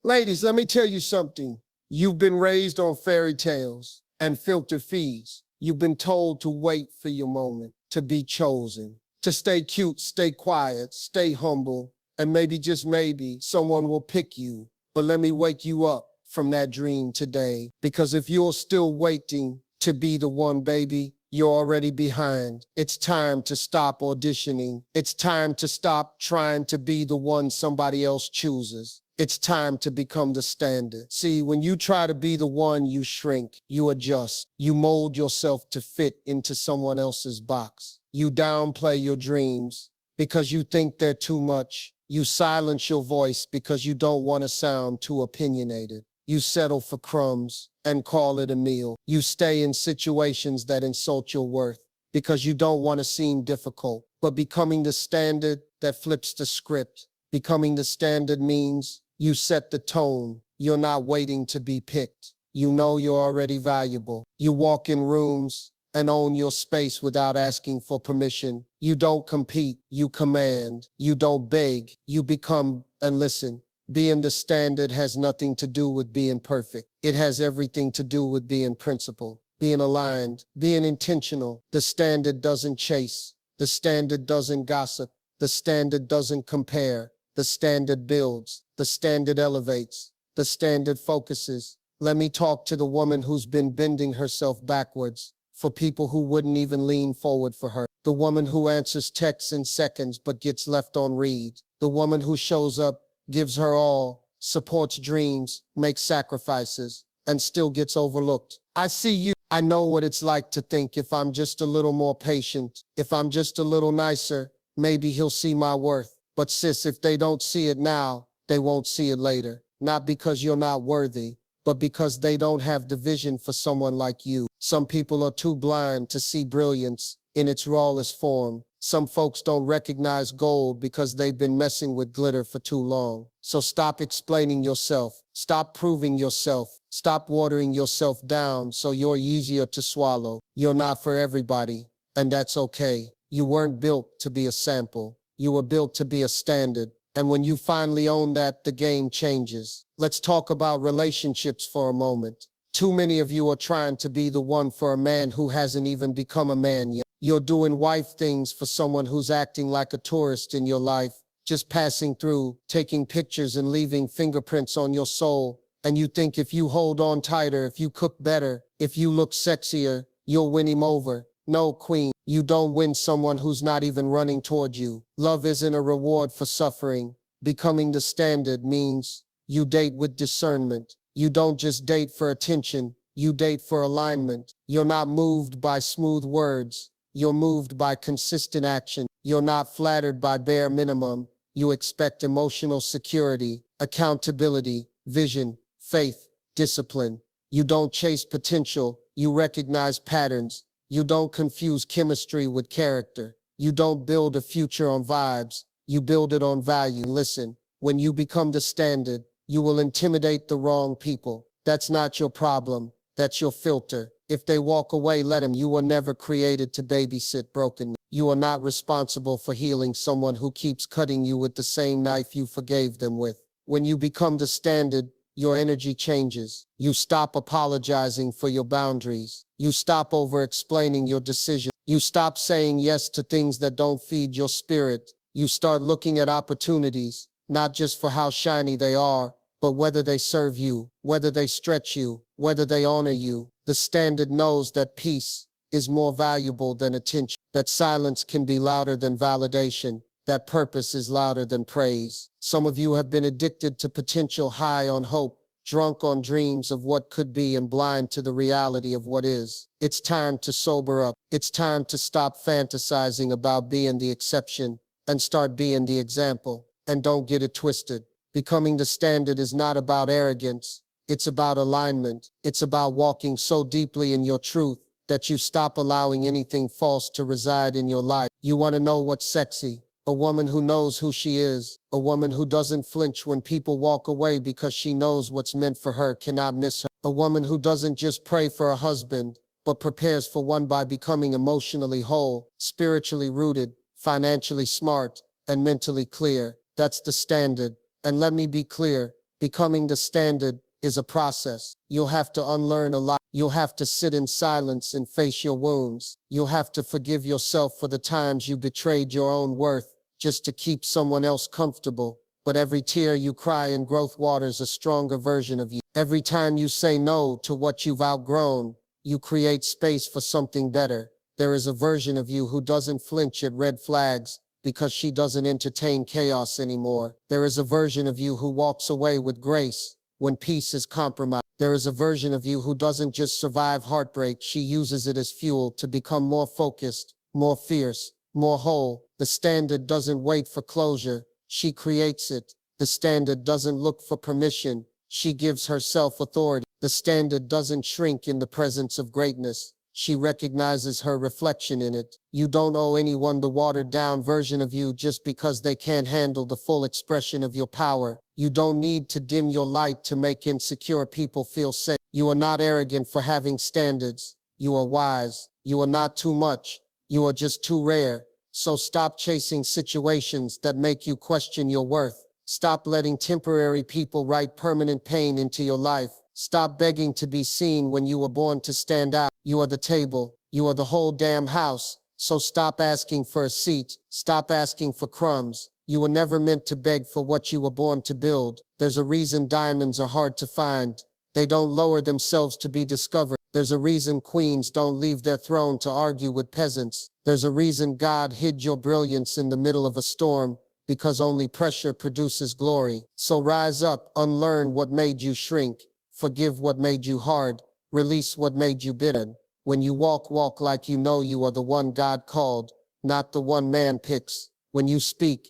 Ladies, let me tell you something. You've been raised on fairy tales and filter feeds. You've been told to wait for your moment, to be chosen, to stay cute, stay quiet, stay humble, and maybe, just maybe, someone will pick you. But let me wake you up from that dream today, because if you're still waiting to be the one, baby, you're already behind. It's time to stop auditioning. It's time to stop trying to be the one somebody else chooses. It's time to become the standard. See, when you try to be the one, you shrink, you adjust, you mold yourself to fit into someone else's box. You downplay your dreams because you think they're too much. You silence your voice because you don't want to sound too opinionated. You settle for crumbs and call it a meal. You stay in situations that insult your worth because you don't want to seem difficult. But becoming the standard that flips the script. Becoming the standard means you set the tone. You're not waiting to be picked. You know you're already valuable. You walk in rooms and own your space without asking for permission. You don't compete, you command. You don't beg, you become. And listen, being the standard has nothing to do with being perfect. It has everything to do with being principled, being aligned, being intentional. The standard doesn't chase. The standard doesn't gossip. The standard doesn't compare. The standard builds. The standard elevates. The standard focuses. Let me talk to the woman who's been bending herself backwards for people who wouldn't even lean forward for her. The woman who answers texts in seconds but gets left on read. The woman who shows up, gives her all, supports dreams, makes sacrifices, and still gets overlooked. I see you. I know what it's like to think, if I'm just a little more patient, if I'm just a little nicer, maybe he'll see my worth. But sis, if they don't see it now, they won't see it later. Not because you're not worthy, but because they don't have the vision for someone like you. Some people are too blind to see brilliance in its rawest form. Some folks don't recognize gold because they've been messing with glitter for too long. So stop explaining yourself. Stop proving yourself. Stop watering yourself down so you're easier to swallow. You're not for everybody, and that's okay. You weren't built to be a sample. You were built to be a standard. And when you finally own that, the game changes. Let's talk about relationships for a moment. Too many of you are trying to be the one for a man who hasn't even become a man yet. You're doing wife things for someone who's acting like a tourist in your life, just passing through, taking pictures and leaving fingerprints on your soul. And you think if you hold on tighter, if you cook better, if you look sexier, you'll win him over. No, queen, you don't win someone who's not even running toward you. Love isn't a reward for suffering. Becoming the standard means you date with discernment. You don't just date for attention, you date for alignment. You're not moved by smooth words. You're moved by consistent action. You're not flattered by bare minimum. You expect emotional security, accountability, vision, faith, discipline. You don't chase potential. You recognize patterns. You don't confuse chemistry with character. You don't build a future on vibes. You build it on value. Listen, when you become the standard, you will intimidate the wrong people. That's not your problem. That's your filter. If they walk away, let them. You were never created to babysit broken. You are not responsible for healing someone who keeps cutting you with the same knife you forgave them with. When you become the standard, your energy changes. You stop apologizing for your boundaries. You stop over-explaining your decisions. You stop saying yes to things that don't feed your spirit. You start looking at opportunities, not just for how shiny they are, but whether they serve you, whether they stretch you, whether they honor you. The standard knows that peace is more valuable than attention, that silence can be louder than validation, that purpose is louder than praise. Some of you have been addicted to potential, high on hope, drunk on dreams of what could be, and blind to the reality of what is. It's time to sober up. It's time to stop fantasizing about being the exception and start being the example. And don't get it twisted. Becoming the standard is not about arrogance. It's about alignment. It's about walking so deeply in your truth that you stop allowing anything false to reside in your life. You want to know what's sexy? A woman who knows who she is. A woman who doesn't flinch when people walk away because she knows what's meant for her cannot miss her. A woman who doesn't just pray for a husband, but prepares for one by becoming emotionally whole, spiritually rooted, financially smart, and mentally clear. That's the standard. And let me be clear, Becoming the standard is a process. You'll have to unlearn a lot. You'll have to sit in silence and face your wounds. You'll have to forgive yourself for the times you betrayed your own worth just to keep someone else comfortable. But every tear you cry in growth waters a stronger version of you. Every time you say no to what you've outgrown, you create space for something better. There is a version of you who doesn't flinch at red flags because she doesn't entertain chaos anymore. There is a version of you who walks away with grace when peace is compromised. There is a version of you who doesn't just survive heartbreak, she uses it as fuel to become more focused, more fierce, more whole. The standard doesn't wait for closure, she creates it. The standard doesn't look for permission, she gives herself authority. The standard doesn't shrink in the presence of greatness, she recognizes her reflection in it. You don't owe anyone the watered-down version of you just because they can't handle the full expression of your power. You don't need to dim your light to make insecure people feel safe. You are not arrogant for having standards. You are wise. You are not too much. You are just too rare. So stop chasing situations that make you question your worth. Stop letting temporary people write permanent pain into your life. Stop begging to be seen when you were born to stand out. You are the table. You are the whole damn house. So stop asking for a seat. Stop asking for crumbs. You were never meant to beg for what you were born to build. There's a reason diamonds are hard to find. They don't lower themselves to be discovered. There's a reason queens don't leave their throne to argue with peasants. There's a reason God hid your brilliance in the middle of a storm, because only pressure produces glory. So rise up, unlearn what made you shrink. Forgive what made you hard. Release what made you bitter. When you walk like you know you are the one God called, not the one man picks. When you speak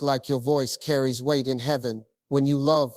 like your voice carries weight in heaven. When you love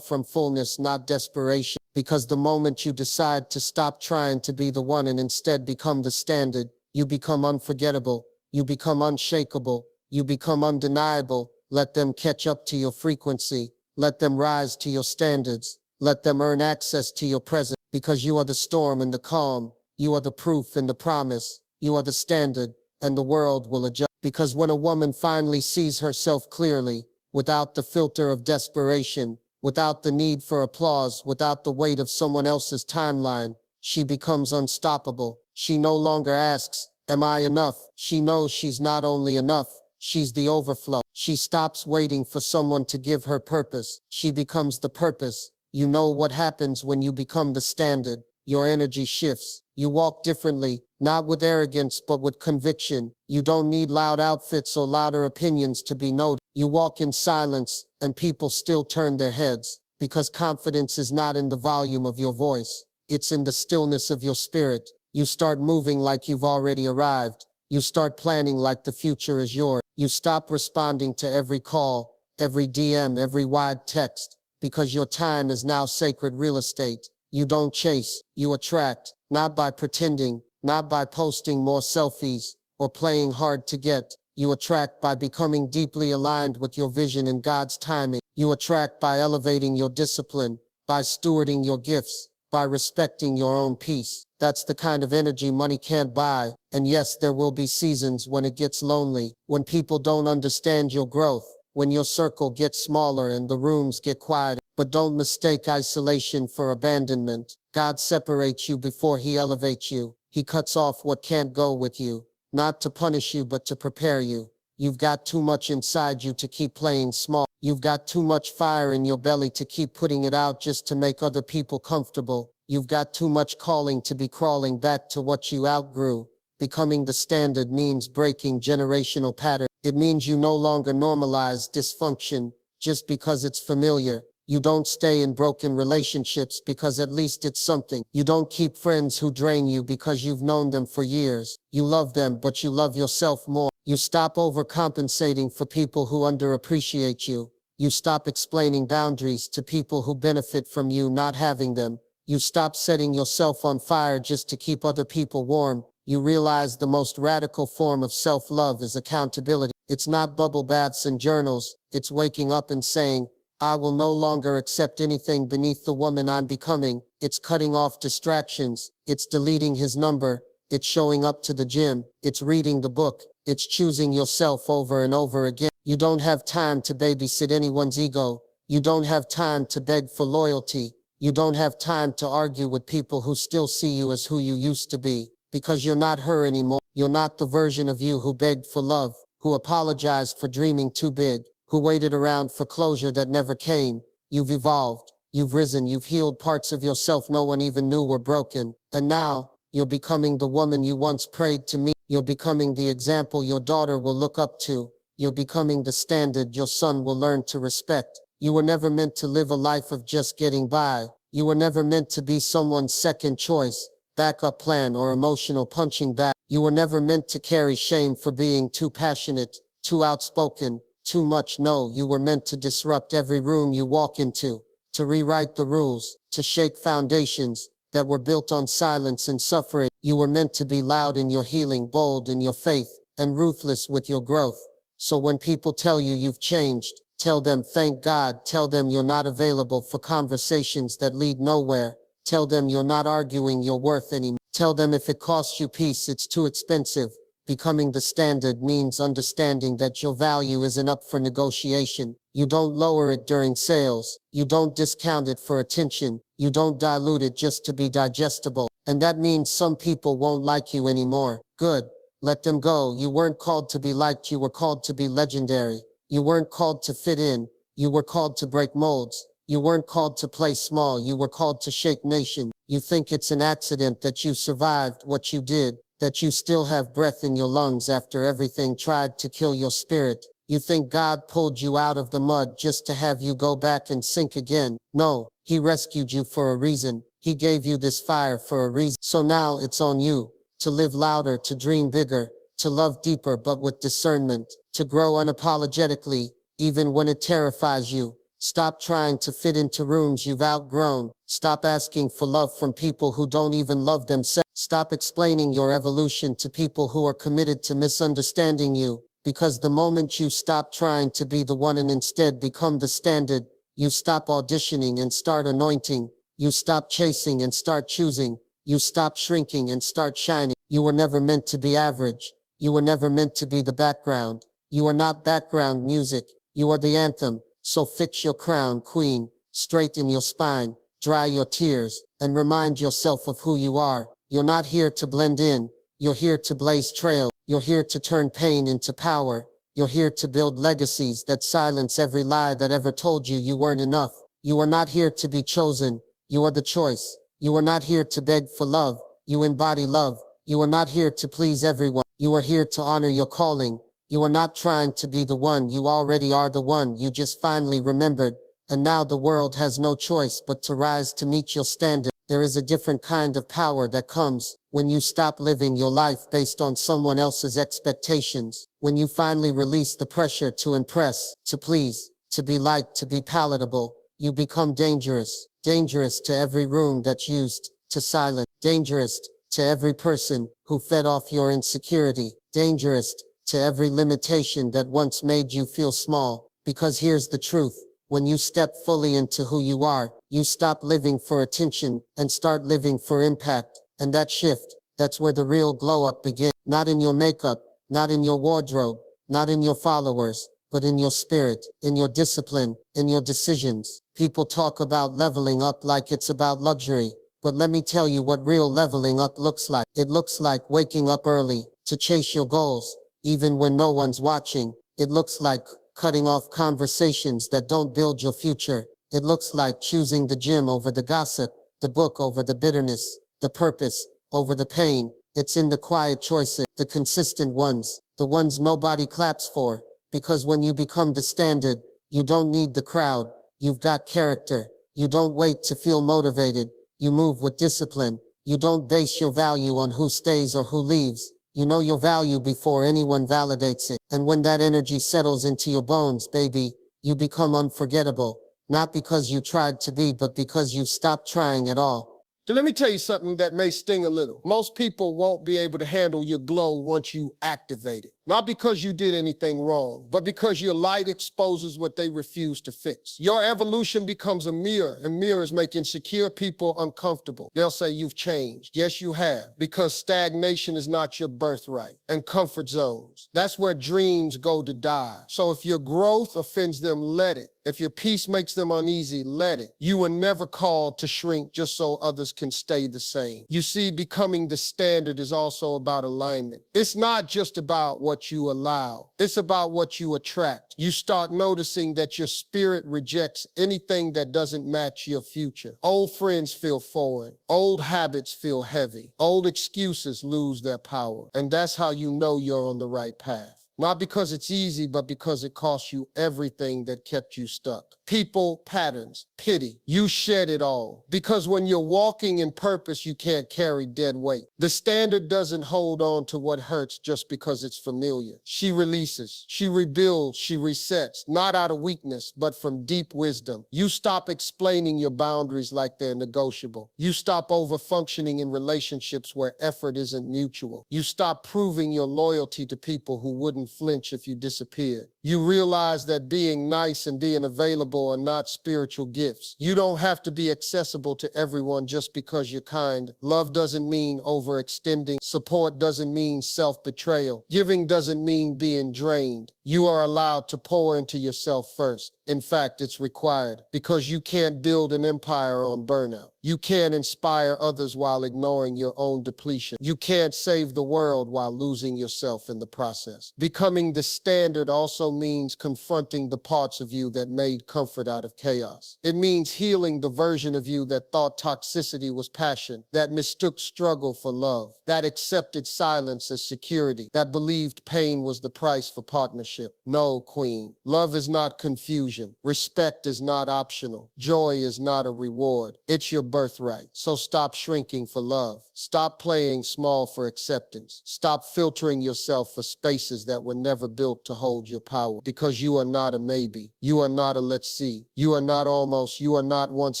from fullness, not desperation. Because the moment you decide to stop trying to be the one and instead become the standard, you become unforgettable. You become unshakable. You become undeniable. Let them catch up to your frequency. Let them rise to your standards. Let them earn access to your presence, because you are the storm and the calm. You are the proof and the promise. You are the standard, and the world will adjust. Because when a woman finally sees herself clearly, without the filter of desperation, without the need for applause, without the weight of someone else's timeline, she becomes unstoppable. She no longer asks, "Am I enough?" She knows she's not only enough, she's the overflow. She stops waiting for someone to give her purpose. She becomes the purpose. You know what happens when you become the standard. Your energy shifts. You walk differently, not with arrogance, but with conviction. You don't need loud outfits or louder opinions to be noticed. You walk in silence, and people still turn their heads, because confidence is not in the volume of your voice. It's in the stillness of your spirit. You start moving like you've already arrived. You start planning like the future is yours. You stop responding to every call, every DM, every wide text, because your time is now sacred real estate. You don't chase, you attract, not by pretending, not by posting more selfies or playing hard to get. You attract by becoming deeply aligned with your vision and God's timing. You attract by elevating your discipline, by stewarding your gifts, by respecting your own peace. That's the kind of energy money can't buy. And yes, there will be seasons when it gets lonely, when people don't understand your growth, when your circle gets smaller and the rooms get quieter. But don't mistake isolation for abandonment. God separates you before he elevates you. He cuts off what can't go with you, not to punish you, but to prepare you. You've got too much inside you to keep playing small. You've got too much fire in your belly to keep putting it out just to make other people comfortable. You've got too much calling to be crawling back to what you outgrew. Becoming the standard means breaking generational patterns. It means you no longer normalize dysfunction just because it's familiar. You don't stay in broken relationships because at least it's something. You don't keep friends who drain you because you've known them for years. You love them, but you love yourself more. You stop overcompensating for people who underappreciate you. You stop explaining boundaries to people who benefit from you not having them. You stop setting yourself on fire just to keep other people warm. You realize the most radical form of self-love is accountability. It's not bubble baths and journals. It's waking up and saying, "I will no longer accept anything beneath the woman I'm becoming." It's cutting off distractions. It's deleting his number. It's showing up to the gym. It's reading the book. It's choosing yourself over and over again. You don't have time to babysit anyone's ego. You don't have time to beg for loyalty. You don't have time to argue with people who still see you as who you used to be, because you're not her anymore. You're not the version of you who begged for love, who apologized for dreaming too big, who waited around for closure that never came. You've evolved. You've risen. You've healed parts of yourself no one even knew were broken. And now, you're becoming the woman you once prayed to meet. You're becoming the example your daughter will look up to. You're becoming the standard your son will learn to respect. You were never meant to live a life of just getting by. You were never meant to be someone's second choice, backup plan, or emotional punching bag. You were never meant to carry shame for being too passionate, too outspoken, too much. No, you were meant to disrupt every room you walk into, to rewrite the rules, to shake foundations that were built on silence and suffering. You were meant to be loud in your healing, bold in your faith, and ruthless with your growth. So when people tell you you've changed, tell them thank God. Tell them you're not available for conversations that lead nowhere. Tell them you're not arguing your worth anymore. Tell them if it costs you peace, it's too expensive. Becoming the standard means understanding that your value isn't up for negotiation. You don't lower it during sales. You don't discount it for attention. You don't dilute it just to be digestible. And that means some people won't like you anymore. Good. Let them go. You weren't called to be liked. You were called to be legendary. You weren't called to fit in. You were called to break molds. You weren't called to play small. You were called to shake nations. You think it's an accident that you survived what you did, that you still have breath in your lungs after everything tried to kill your spirit. You think God pulled you out of the mud just to have you go back and sink again. No, He rescued you for a reason. He gave you this fire for a reason. So now it's on you to live louder, to dream bigger, to love deeper but with discernment, to grow unapologetically, even when it terrifies you. Stop trying to fit into rooms you've outgrown. Stop asking for love from people who don't even love themselves. Stop explaining your evolution to people who are committed to misunderstanding you. Because the moment you stop trying to be the one and instead become the standard, you stop auditioning and start anointing. You stop chasing and start choosing. You stop shrinking and start shining. You were never meant to be average. You were never meant to be the background. You are not background music. You are the anthem. So fix your crown, queen, straighten your spine, dry your tears, and remind yourself of who you are. You're not here to blend in. You're here to blaze trail. You're here to turn pain into power. You're here to build legacies that silence every lie that ever told you you weren't enough. You are not here to be chosen. You are the choice. You are not here to beg for love. You embody love. You are not here to please everyone. You are here to honor your calling. You are not trying to be the one. You already are the one. You just finally remembered. And now the world has no choice but to rise to meet your standard. There is a different kind of power that comes when you stop living your life based on someone else's expectations. When you finally release the pressure to impress, to please, to be liked, to be palatable, you become dangerous. Dangerous to every room that's used to silence. Dangerous to every person who fed off your insecurity. Dangerous to every limitation that once made you feel small. Because here's the truth. When you step fully into who you are, you stop living for attention and start living for impact. And that shift, that's where the real glow up begins. Not in your makeup, not in your wardrobe, not in your followers, but in your spirit, in your discipline, in your decisions. People talk about leveling up like it's about luxury. But let me tell you what real leveling up looks like. It looks like waking up early to chase your goals, even when no one's watching. It looks like cutting off conversations that don't build your future. It looks like choosing the gym over the gossip, the book over the bitterness, the purpose over the pain. It's in the quiet choices, the consistent ones, the ones nobody claps for. Because when you become the standard, you don't need the crowd. You've got character. You don't wait to feel motivated. You move with discipline. You don't base your value on who stays or who leaves. You know your value before anyone validates it. And when that energy settles into your bones, baby, you become unforgettable. Not because you tried to be, but because you stopped trying at all. So let me tell you something that may sting a little. Most people won't be able to handle your glow once you activate it. Not because you did anything wrong, but because your light exposes what they refuse to fix. Your evolution becomes a mirror, and mirrors make insecure people uncomfortable. They'll say you've changed. Yes, you have, because stagnation is not your birthright. And comfort zones, that's where dreams go to die. So if your growth offends them, let it. If your peace makes them uneasy, let it. You were never called to shrink just so others can stay the same. You see, becoming the standard is also about alignment. It's not just about what you allow. It's about what you attract. You start noticing that your spirit rejects anything that doesn't match your future. Old friends feel foreign. Old habits feel heavy. Old excuses lose their power. And that's how you know you're on the right path. Not because it's easy, but because it costs you everything that kept you stuck. People, patterns, pity. You shed it all. Because when you're walking in purpose, you can't carry dead weight. The standard doesn't hold on to what hurts just because it's familiar. She releases, she rebuilds, she resets, not out of weakness, but from deep wisdom. You stop explaining your boundaries like they're negotiable. You stop over-functioning in relationships where effort isn't mutual. You stop proving your loyalty to people who wouldn't flinch if you disappeared. You realize that being nice and being available are not spiritual gifts. You don't have to be accessible to everyone just because you're kind. Love doesn't mean overextending. Support doesn't mean self-betrayal. Giving doesn't mean being drained. You are allowed to pour into yourself first. In fact, it's required because you can't build an empire on burnout. You can't inspire others while ignoring your own depletion. You can't save the world while losing yourself in the process. Becoming the standard also means confronting the parts of you that made comfort out of chaos. It means healing the version of you that thought toxicity was passion, that mistook struggle for love, that accepted silence as security, that believed pain was the price for partnership. No, queen, love is not confusion. Respect is not optional. Joy is not a reward. It's your birthright. So stop shrinking for love. Stop playing small for acceptance. Stop filtering yourself for spaces that were never built to hold your power. Because you are not a maybe. You are not a let's see. You are not almost. You are not once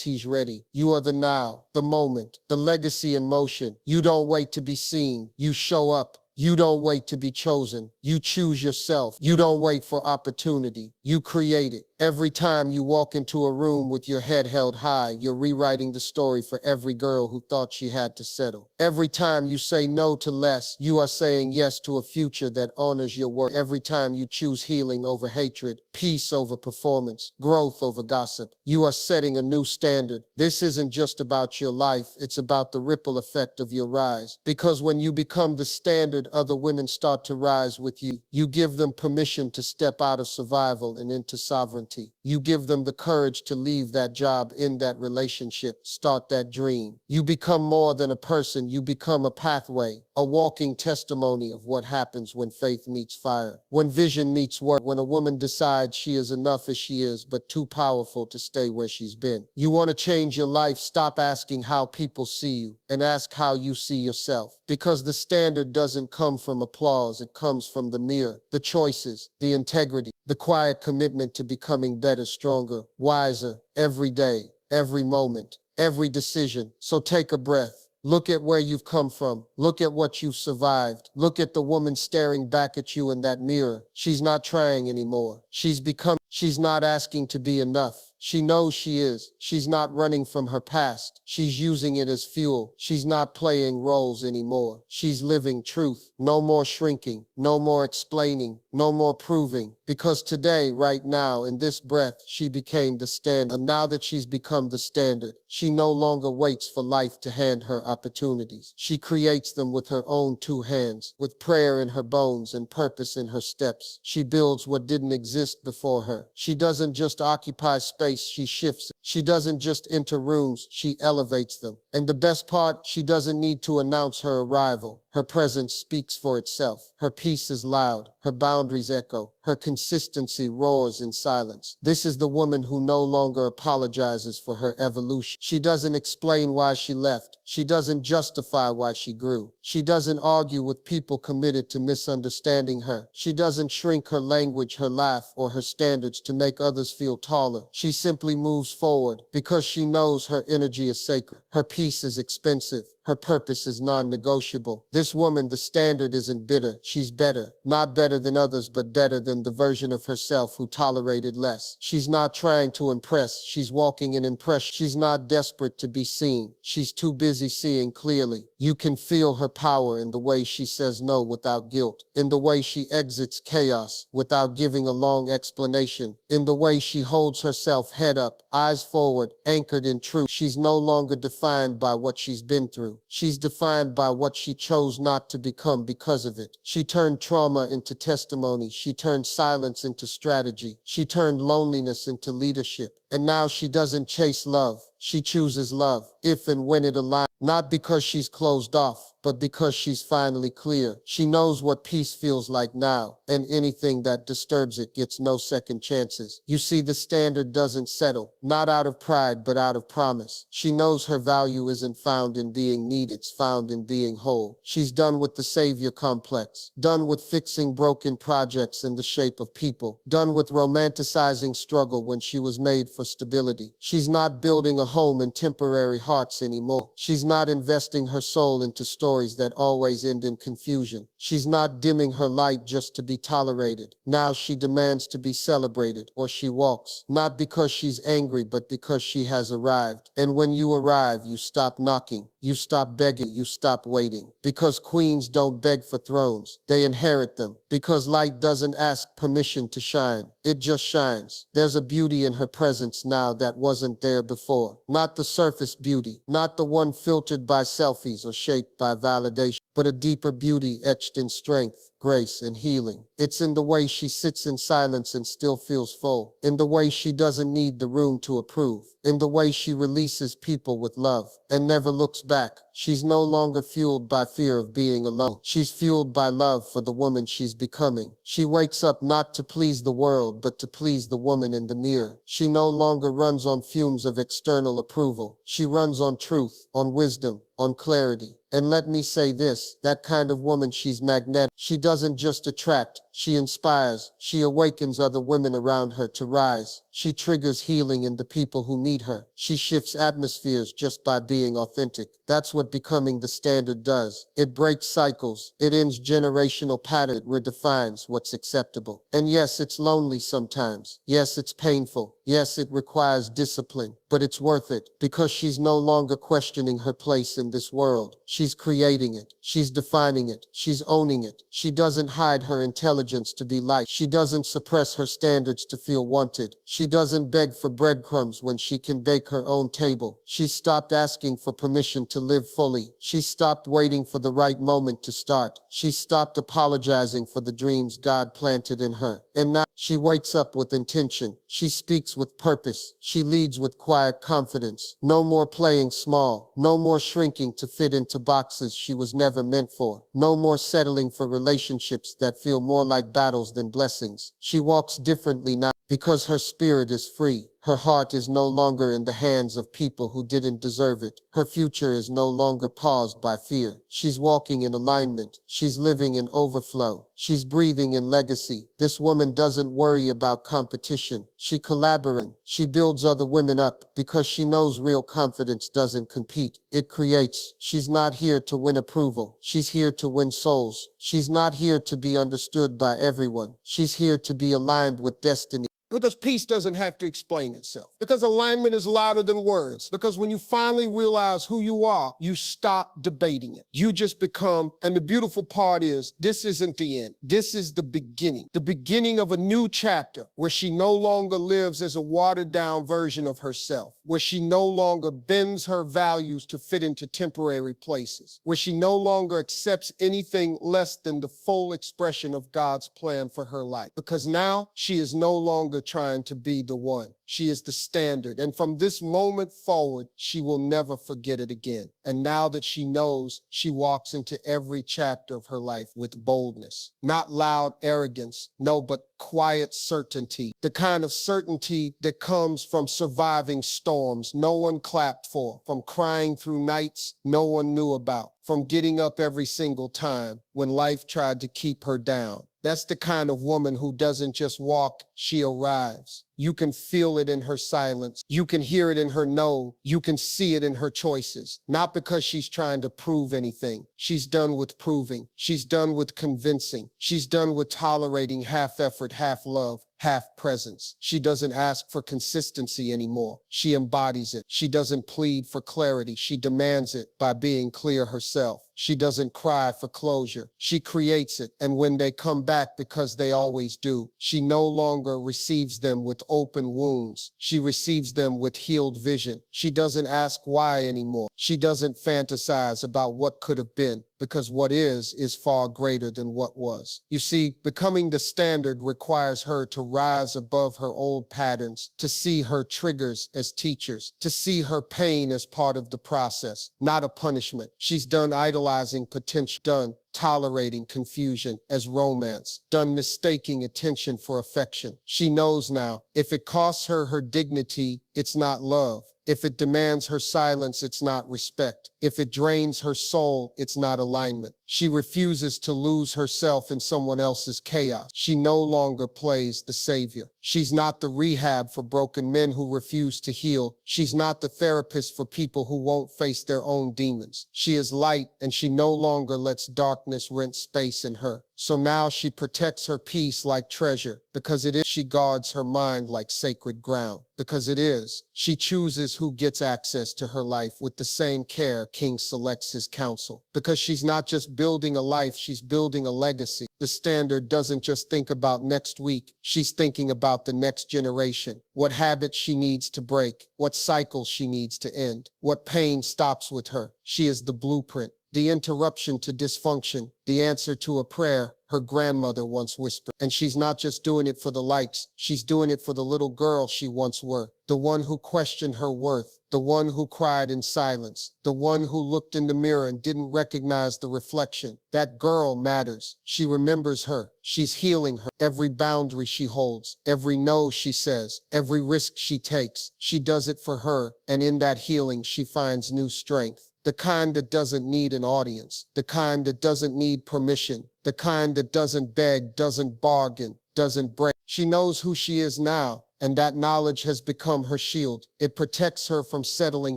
he's ready. You are the now, the moment, the legacy in motion. You don't wait to be seen. You show up. You don't wait to be chosen. You choose yourself. You don't wait for opportunity. You create it. Every time you walk into a room with your head held high, you're rewriting the story for every girl who thought she had to settle. Every time you say no to less, you are saying yes to a future that honors your work. Every time you choose healing over hatred, peace over performance, growth over gossip, you are setting a new standard. This isn't just about your life, it's about the ripple effect of your rise. Because when you become the standard, other women start to rise with you. You give them permission to step out of survival and into sovereignty. You give them the courage to leave that job, end that relationship, start that dream. You become more than a person. You become a pathway, a walking testimony of what happens when faith meets fire, when vision meets work, when a woman decides she is enough as she is, but too powerful to stay where she's been. You want to change your life? Stop asking how people see you and ask how you see yourself. Because the standard doesn't come from applause. It comes from the mirror, the choices, the integrity, the quiet commitment to becoming better, stronger, wiser, every day, every moment, every decision. So take a breath. Look at where you've come from. Look at what you've survived. Look at the woman staring back at you in that mirror. She's not trying anymore. She's not asking to be enough. She knows she is. She's not running from her past. She's using it as fuel. She's not playing roles anymore. She's living truth. No more shrinking. No more explaining. No more proving. Because today, right now, in this breath, she became the standard. And now that she's become the standard, she no longer waits for life to hand her opportunities. She creates them with her own two hands, with prayer in her bones and purpose in her steps. She builds what didn't exist before her. She doesn't just occupy space, she shifts it. She doesn't just enter rooms, she elevates them. And the best part, she doesn't need to announce her arrival. Her presence speaks for itself. Her peace is loud. Her boundaries echo. Her consistency roars in silence. This is the woman who no longer apologizes for her evolution. She doesn't explain why she left. She doesn't justify why she grew. She doesn't argue with people committed to misunderstanding her. She doesn't shrink her language, her laugh, or her standards to make others feel taller. She simply moves forward because she knows her energy is sacred. Her peace is expensive. Her purpose is non-negotiable. This woman, the standard isn't bitter. She's better. Not better than others, but better than the version of herself who tolerated less. She's not trying to impress. She's walking in impression. She's not desperate to be seen. She's too busy seeing clearly. You can feel her power in the way she says no without guilt, in the way she exits chaos without giving a long explanation, in the way she holds herself head up, eyes forward, anchored in truth. She's no longer defined by what she's been through. She's defined by what she chose not to become because of it. She turned trauma into testimony. She turned silence into strategy. She turned loneliness into leadership. And now she doesn't chase love. She chooses love, if and when it aligns, not because she's closed off, but because she's finally clear. She knows what peace feels like now, and anything that disturbs it gets no second chances. You see, the standard doesn't settle, not out of pride, but out of promise. She knows her value isn't found in being needed, it's found in being whole. She's done with the savior complex, done with fixing broken projects in the shape of people, done with romanticizing struggle when she was made for stability. She's not building a home in temporary hearts anymore. She's not investing her soul into stories that always end in confusion. She's not dimming her light just to be tolerated. Now she demands to be celebrated, or she walks, not because she's angry, but because she has arrived. And when you arrive, you stop knocking, you stop begging, you stop waiting. Because queens don't beg for thrones, they inherit them. Because light doesn't ask permission to shine, it just shines. There's a beauty in her presence now that wasn't there before. Not the surface beauty, not the one filtered by selfies or shaped by validation, but a deeper beauty etched in strength, grace, and healing. It's in the way she sits in silence and still feels full, in the way she doesn't need the room to approve, in the way she releases people with love and never looks back. She's no longer fueled by fear of being alone. She's fueled by love for the woman she's becoming. She wakes up not to please the world, but to please the woman in the mirror. She no longer runs on fumes of external approval. She runs on truth, on wisdom, on clarity. And let me say this, that kind of woman, she's magnetic. She doesn't just attract, she inspires. She awakens other women around her to rise. She triggers healing in the people who need her. She shifts atmospheres just by being authentic. That's what becoming the standard does. It breaks cycles. It ends generational patterns. It redefines what's acceptable. And yes, it's lonely sometimes. Yes, it's painful. Yes, it requires discipline, but it's worth it because she's no longer questioning her place in this world. She's creating it. She's defining it. She's owning it. She doesn't hide her intelligence to be liked. She doesn't suppress her standards to feel wanted. She doesn't beg for breadcrumbs when she can bake her own table. She stopped asking for permission to live fully. She stopped waiting for the right moment to start. She stopped apologizing for the dreams God planted in her. And now she wakes up with intention. She speaks with purpose. She leads with quiet confidence. No more playing small. No more shrinking to fit into boxes she was never meant for. No more settling for relationships that feel more like battles than blessings. She walks differently now because her spirit is free. Her heart is no longer in the hands of people who didn't deserve it. Her future is no longer paused by fear. She's walking in alignment. She's living in overflow. She's breathing in legacy. This woman doesn't worry about competition. She collaborates. She builds other women up because she knows real confidence doesn't compete. It creates. She's not here to win approval. She's here to win souls. She's not here to be understood by everyone. She's here to be aligned with destiny. Because peace doesn't have to explain itself. Because alignment is louder than words. Because when you finally realize who you are, you stop debating it. You just become, and the beautiful part is, this isn't the end. This is the beginning of a new chapter where she no longer lives as a watered down version of herself, where she no longer bends her values to fit into temporary places, where she no longer accepts anything less than the full expression of God's plan for her life. Because now she is no longer trying to be the one. She is the standard. And from this moment forward, she will never forget it again. And now that she knows, she walks into every chapter of her life with boldness. Not loud arrogance, no, but quiet certainty. The kind of certainty that comes from surviving storms no one clapped for, from crying through nights no one knew about, from getting up every single time when life tried to keep her down. That's the kind of woman who doesn't just walk, she arrives. You can feel it in her silence. You can hear it in her no. You can see it in her choices. Not because she's trying to prove anything. She's done with proving. She's done with convincing. She's done with tolerating half effort, half love, half presence. She doesn't ask for consistency anymore. She embodies it. She doesn't plead for clarity. She demands it by being clear herself. She doesn't cry for closure. She creates it. And when they come back, because they always do, she no longer receives them with open wounds. She receives them with healed vision. She doesn't ask why anymore. She doesn't fantasize about what could have been, because what is far greater than what was. You see, becoming the standard requires her to rise above her old patterns, to see her triggers as teachers, to see her pain as part of the process, not a punishment. She's done idolizing potential, done tolerating confusion as romance, done mistaking attention for affection. She knows now, if it costs her her dignity, it's not love. If it demands her silence, it's not respect. If it drains her soul, it's not alignment. She refuses to lose herself in someone else's chaos. She no longer plays the savior. She's not the rehab for broken men who refuse to heal. She's not the therapist for people who won't face their own demons. She is light, and she no longer lets darkness rent space in her. So now she protects her peace like treasure, because it is. She guards her mind like sacred ground, because it is. She chooses who gets access to her life with the same care King selects his counsel, because she's not just building a life, she's building a legacy. The standard doesn't just think about next week, she's thinking about the next generation. What habits she needs to break, what cycles she needs to end, what pain stops with her. She is the blueprint, the interruption to dysfunction, the answer to a prayer her grandmother once whispered. And she's not just doing it for the likes, she's doing it for the little girl she once were, the one who questioned her worth, the one who cried in silence, the one who looked in the mirror and didn't recognize the reflection. That girl matters. She remembers her. She's healing her. Every boundary she holds, every no she says, every risk she takes, she does it for her, and in that healing she finds new strength. The kind that doesn't need an audience, the kind that doesn't need permission, the kind that doesn't beg, doesn't bargain, doesn't break. She knows who she is now, and that knowledge has become her shield. It protects her from settling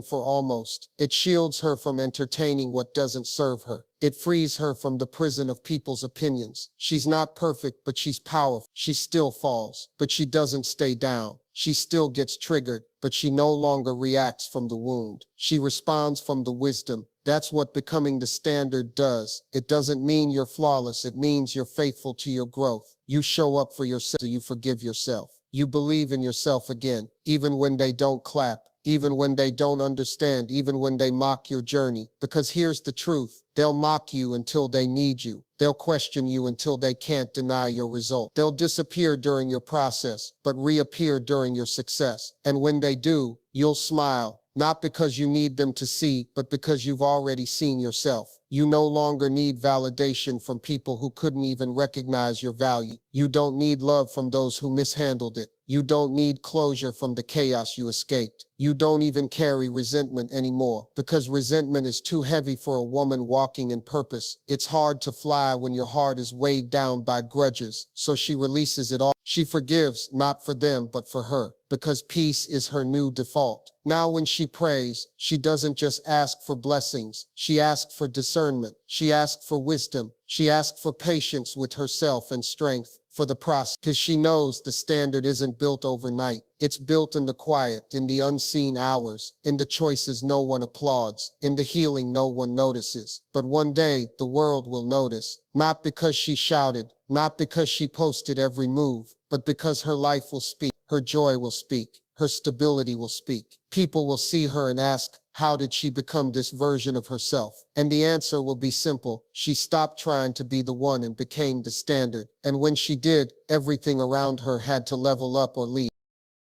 for almost. It shields her from entertaining what doesn't serve her. It frees her from the prison of people's opinions. She's not perfect, but she's powerful. She still falls, but she doesn't stay down. She still gets triggered, but she no longer reacts from the wound. She responds from the wisdom. That's what becoming the standard does. It doesn't mean you're flawless. It means you're faithful to your growth. You show up for yourself. You forgive yourself. You believe in yourself again, even when they don't clap, even when they don't understand, even when they mock your journey. Because here's the truth. They'll mock you until they need you. They'll question you until they can't deny your result. They'll disappear during your process, but reappear during your success. And when they do, you'll smile, not because you need them to see, but because you've already seen yourself. You no longer need validation from people who couldn't even recognize your value. You don't need love from those who mishandled it. You don't need closure from the chaos you escaped. You don't even carry resentment anymore, because resentment is too heavy for a woman walking in purpose. It's hard to fly when your heart is weighed down by grudges, so she releases it all. She forgives, not for them, but for her, because peace is her new default. Now when she prays, she doesn't just ask for blessings. She asks for discernment. She asks for wisdom. She asks for patience with herself and strength for the process, because she knows the standard isn't built overnight. It's built in the quiet, in the unseen hours, in the choices no one applauds, in the healing no one notices. But one day, the world will notice, not because she shouted, not because she posted every move, but because her life will speak, her joy will speak, her stability will speak. People will see her and ask, how did she become this version of herself? And the answer will be simple. She stopped trying to be the one and became the standard. And when she did, everything around her had to level up or leave.